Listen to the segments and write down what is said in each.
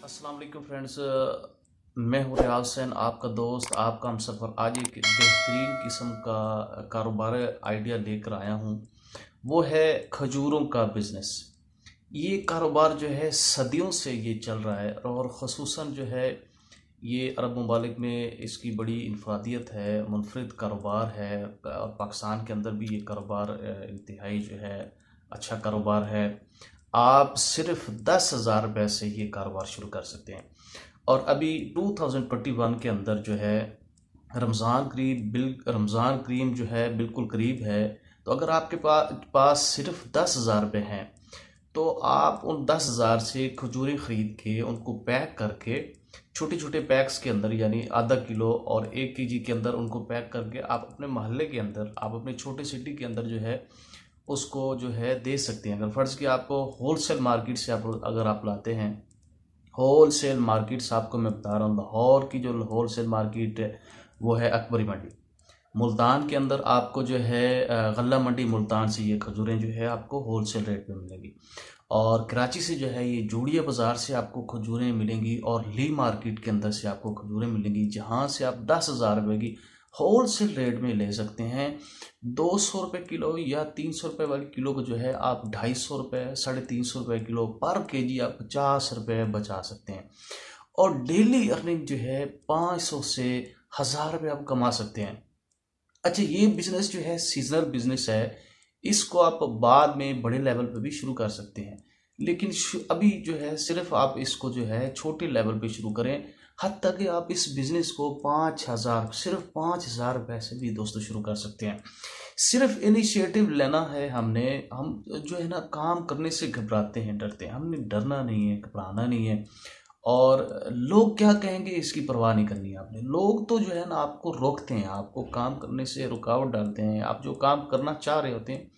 अस्सलाम वालेकुम फ्रेंड्स। मैं हूँ रियाज हुसैन, आपका दोस्त, आपका हमसफ़र। आज एक बेहतरीन किस्म का कारोबार आइडिया लेकर आया हूँ। वो है खजूरों का बिज़नेस। ये कारोबार जो है सदियों से ये चल रहा है और ख़ुसूसन जो है ये अरब ममालिक में इसकी बड़ी इनफरादियत है, मुनफरिद कारोबार है। और पाकिस्तान के अंदर भी ये कारोबार इंतहाई जो है अच्छा कारोबार है। आप सिर्फ 10,000 रुपये से ये कारोबार शुरू कर सकते हैं। और अभी 2021 के अंदर जो है रमज़ान करीम जो है बिल्कुल करीब है। तो अगर आपके पास सिर्फ 10,000 रुपये हैं तो आप उन 10,000 से खजूरें ख़रीद के उनको पैक करके छोटे छोटे पैक्स के अंदर, यानी आधा किलो और 1 kg के अंदर उनको पैक करके आप अपने मोहल्ले के अंदर, आप अपने छोटे सिटी के अंदर जो है उसको जो है दे सकते हैं। अगर फ़र्ज़ कि आपको होलसेल मार्केट से अगर आप लाते हैं, होलसेल मार्केट्स आपको मैं बता रहा हूँ, लाहौर की जो होलसेल मार्केट है वो है अकबरी मंडी। मुल्तान के अंदर आपको जो है गल्ला मंडी मुल्तान से ये खजूरें जो है आपको होलसेल रेट में मिलेंगी। और कराची से जो है ये जूड़िया बाज़ार से आपको खजूरें मिलेंगी और ली मार्केट के अंदर से आपको खजूरें मिलेंगी, जहाँ से आप 10,000 रुपये की होलसेल रेट में ले सकते हैं। 200 रुपये किलो या 300 रुपये वाली किलो को जो है आप 250 रुपये, 350 रुपये किलो पर केजी आप 50 रुपये बचा सकते हैं। और डेली अर्निंग जो है 500 से 1,000 रुपये आप कमा सकते हैं। अच्छा, ये बिजनेस जो है सीजनल बिजनेस है। इसको आप बाद में बड़े लेवल पे भी शुरू कर सकते हैं, लेकिन अभी जो है सिर्फ आप इसको जो है छोटे लेवल पे शुरू करें। हद कि आप इस बिजनेस को 5,000, सिर्फ 5,000 रुपये से भी दोस्तों शुरू कर सकते हैं। सिर्फ इनिशिएटिव लेना है हमने। हम जो है ना काम करने से घबराते हैं, डरते हैं। हमने डरना नहीं है, घबराना नहीं है। और लोग क्या कहेंगे इसकी परवाह नहीं करनी है आपने। लोग तो जो है ना आपको रोकते हैं, आपको काम करने से रुकावट डालते हैं। आप जो काम करना चाह रहे होते हैं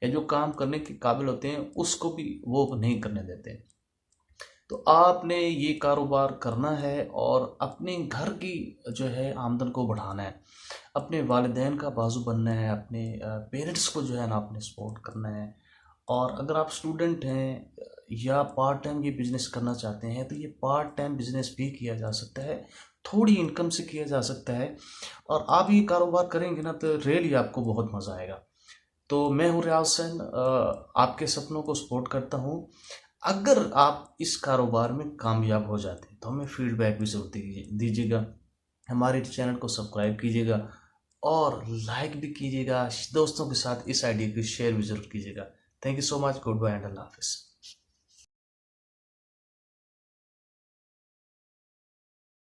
या जो काम करने के काबिल होते हैं उसको भी वो नहीं करने देते हैं। तो आपने ये कारोबार करना है और अपने घर की जो है आमदन को बढ़ाना है, अपने वालिदैन का बाजू बनना है, अपने पेरेंट्स को जो है ना आपने सपोर्ट करना है। और अगर आप स्टूडेंट हैं या पार्ट टाइम ये बिज़नेस करना चाहते हैं तो ये पार्ट टाइम बिज़नेस भी किया जा सकता है, थोड़ी इनकम से किया जा सकता है। और आप ये कारोबार करेंगे ना तो रियली आपको बहुत मज़ा आएगा। तो मैं हूँ रियाज हुसैन, आपके सपनों को सपोर्ट करता हूँ। अगर आप इस कारोबार में कामयाब हो जाते हैं तो हमें फीडबैक भी ज़रूर दीजिएगा। हमारे चैनल को सब्सक्राइब कीजिएगा और लाइक भी कीजिएगा। दोस्तों के साथ इस आइडिया को शेयर भी ज़रूर कीजिएगा। Thank you so much. Goodbye and Allah हाफिज़।